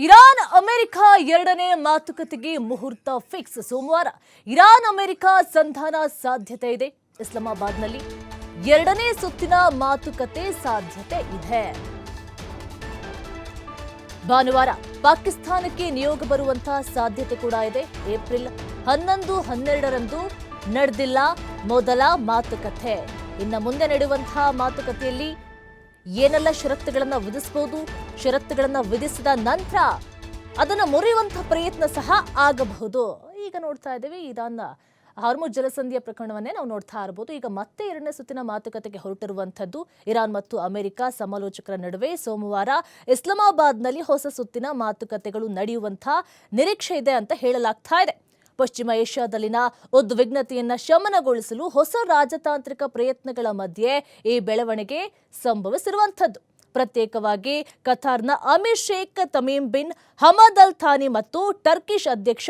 Iran America ಎರಡನೇ ಮಾತುಕತೆಗೆ ಮುಹೂರ್ತ ಫಿಕ್ಸ್. ಸೋಮವಾರ ಇರಾನ್ ಅಮೆರಿಕ ಸಂಧಾನ ಸಾಧ್ಯತೆ ಇದೆ. ಇಸ್ಲಾಮಾಬಾದ್ನಲ್ಲಿ ಎರಡನೇ ಸುತ್ತಿನ ಮಾತುಕತೆ ಸಾಧ್ಯತೆ ಇದೆ. ಭಾನುವಾರ ಪಾಕಿಸ್ತಾನಕ್ಕೆ ನಿಯೋಗ ಬರುವಂತಹ ಸಾಧ್ಯತೆ ಕೂಡ ಇದೆ. ಏಪ್ರಿಲ್ 11, 12ರಂದು ನಡೆದಿಲ್ಲ ಮೊದಲ ಮಾತುಕತೆ. ಇನ್ನು ಮುಂದೆ ನಡೆಯುವಂತಹ ಮಾತುಕತೆಯಲ್ಲಿ ಏನೆಲ್ಲ ಷರತ್ತುಗಳನ್ನು ವಿಧಿಸಬಹುದು, ಷರತ್ತುಗಳನ್ನು ವಿಧಿಸಿದ ನಂತರ ಅದನ್ನು ಮುರಿಯುವಂತಹ ಪ್ರಯತ್ನ ಸಹ ಆಗಬಹುದು. ಈಗ ನೋಡ್ತಾ ಇದ್ದೇವೆ ಇರಾನ್ನ ಹಾರ್ಮುಜ್ ಜಲಸಂಧಿಯ ಪ್ರಕರಣವನ್ನೇ ನಾವು ನೋಡ್ತಾ ಇರಬಹುದು. ಈಗ ಮತ್ತೆ ಎರಡನೇ ಸುತ್ತಿನ ಮಾತುಕತೆಗೆ ಹೊರಟಿರುವಂಥದ್ದು ಇರಾನ್ ಮತ್ತು ಅಮೆರಿಕ ಸಮಾಲೋಚಕರ ನಡುವೆ ಸೋಮವಾರ ಇಸ್ಲಾಮಾಬಾದ್ನಲ್ಲಿ ಹೊಸ ಸುತ್ತಿನ ಮಾತುಕತೆಗಳು ನಡೆಯುವಂತಹ ನಿರೀಕ್ಷೆ ಇದೆ ಅಂತ ಹೇಳಲಾಗ್ತಾ ಇದೆ. ಪಶ್ಚಿಮ ಏಷ್ಯಾದಲ್ಲಿನ ಉದ್ವಿಗ್ನತೆಯನ್ನ ಶಮನಗೊಳಿಸಲು ಹೊಸ ರಾಜತಾಂತ್ರಿಕ ಪ್ರಯತ್ನಗಳ ಮಧ್ಯೆ ಈ ಬೆಳವಣಿಗೆ ಸಂಭವಿಸಿರುವಂಥದ್ದು. ಪ್ರತ್ಯೇಕವಾಗಿ ಕತಾರ್ನ Emir Sheikh Tamim bin Hamad Al Thani ಮತ್ತು ಟರ್ಕಿಶ್ ಅಧ್ಯಕ್ಷ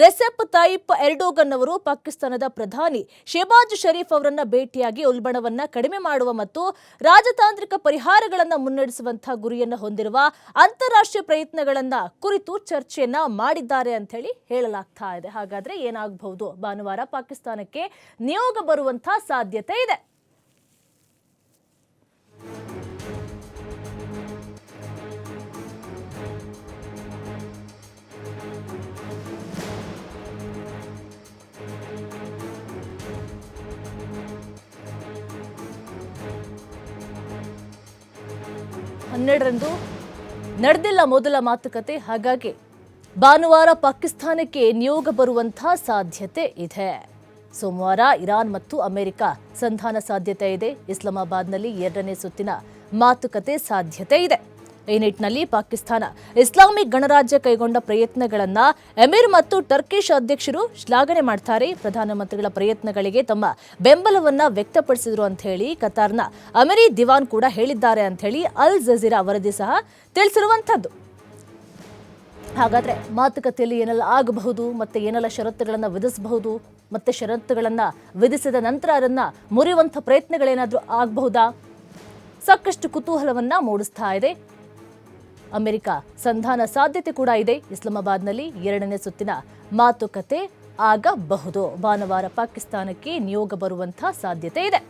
ರೆಸೆಪ್ ತಾಯಿಪ್ ಎರ್ಡೋಗನ್ ಅವರು ಪಾಕಿಸ್ತಾನದ ಪ್ರಧಾನಿ ಶೆಹಬಾಜ್ ಶರೀಫ್ ಅವರನ್ನ ಭೇಟಿಯಾಗಿ ಉಲ್ಬಣವನ್ನ ಕಡಿಮೆ ಮಾಡುವ ಮತ್ತು ರಾಜತಾಂತ್ರಿಕ ಪರಿಹಾರಗಳನ್ನು ಮುನ್ನಡೆಸುವಂತಹ ಗುರಿಯನ್ನು ಹೊಂದಿರುವ ಅಂತಾರಾಷ್ಟ್ರೀಯ ಪ್ರಯತ್ನಗಳನ್ನ ಕುರಿತು ಚರ್ಚೆಯನ್ನ ಮಾಡಿದ್ದಾರೆ ಅಂತ ಹೇಳಲಾಗ್ತಾ ಇದೆ. ಹಾಗಾದ್ರೆ ಏನಾಗಬಹುದು? ಭಾನುವಾರ ಪಾಕಿಸ್ತಾನಕ್ಕೆ ನಿಯೋಗ ಬರುವಂತಹ ಸಾಧ್ಯತೆ ಇದೆ. ಹನ್ನೆರಡರಂದು ನಡೆದಿಲ್ಲ ಮೊದಲ ಮಾತುಕತೆ. ಹಾಗಾಗಿ ಭಾನುವಾರ ಪಾಕಿಸ್ತಾನಕ್ಕೆ ನಿಯೋಗ ಬರುವಂತಹ ಸಾಧ್ಯತೆ ಇದೆ. ಸೋಮವಾರ ಇರಾನ್ ಮತ್ತು ಅಮೆರಿಕ ಸಂಧಾನ ಸಾಧ್ಯತೆ ಇದೆ. ಇಸ್ಲಾಮಾಬಾದ್ನಲ್ಲಿ ಎರಡನೇ ಸುತ್ತಿನ ಮಾತುಕತೆ ಸಾಧ್ಯತೆ ಇದೆ. ಈ ನಿಟ್ಟಿನಲ್ಲಿ ಪಾಕಿಸ್ತಾನ ಇಸ್ಲಾಮಿಕ್ ಗಣರಾಜ್ಯ ಕೈಗೊಂಡ ಪ್ರಯತ್ನಗಳನ್ನ ಎಮಿರ್ ಮತ್ತು ಟರ್ಕಿಶ್ ಅಧ್ಯಕ್ಷರು ಶ್ಲಾಘನೆ ಮಾಡ್ತಾರೆ. ಪ್ರಧಾನಮಂತ್ರಿಗಳ ಪ್ರಯತ್ನಗಳಿಗೆ ತಮ್ಮ ಬೆಂಬಲವನ್ನ ವ್ಯಕ್ತಪಡಿಸಿದ್ರು ಅಂತ ಹೇಳಿ ಕತಾರ್ನ ಅಮಿರಿ ದಿವಾನ್ ಕೂಡ ಹೇಳಿದ್ದಾರೆ ಅಂತ ಹೇಳಿ ಅಲ್ ಜಜೀರಾ ವರದಿ ಸಹ ತಿಳಿಸಿರುವಂತದ್ದು. ಹಾಗಾದ್ರೆ ಮಾತುಕತೆಯಲ್ಲಿ ಏನೆಲ್ಲ ಆಗಬಹುದು, ಮತ್ತೆ ಏನೆಲ್ಲ ಷರತ್ತುಗಳನ್ನ ವಿಧಿಸಬಹುದು, ಮತ್ತೆ ಷರತ್ತುಗಳನ್ನ ವಿಧಿಸಿದ ನಂತರ ಅದನ್ನ ಮುರಿಯುವಂಥ ಪ್ರಯತ್ನಗಳೇನಾದ್ರೂ ಆಗಬಹುದಾ? ಸಾಕಷ್ಟು ಕುತೂಹಲವನ್ನ ಮೂಡಿಸ್ತಾ ಇದೆ. ಅಮೆರಿಕ ಸಂಧಾನ ಸಾಧ್ಯತೆ ಕೂಡ ಇದೆ. ಇಸ್ಲಾಮಾಬಾದ್ನಲ್ಲಿ ಎರಡನೇ ಸುತ್ತಿನ ಮಾತುಕತೆ ಆಗಬಹುದು. ಭಾನುವಾರ ಪಾಕಿಸ್ತಾನಕ್ಕೆ ನಿಯೋಗ ಬರುವಂತಹ ಸಾಧ್ಯತೆ ಇದೆ.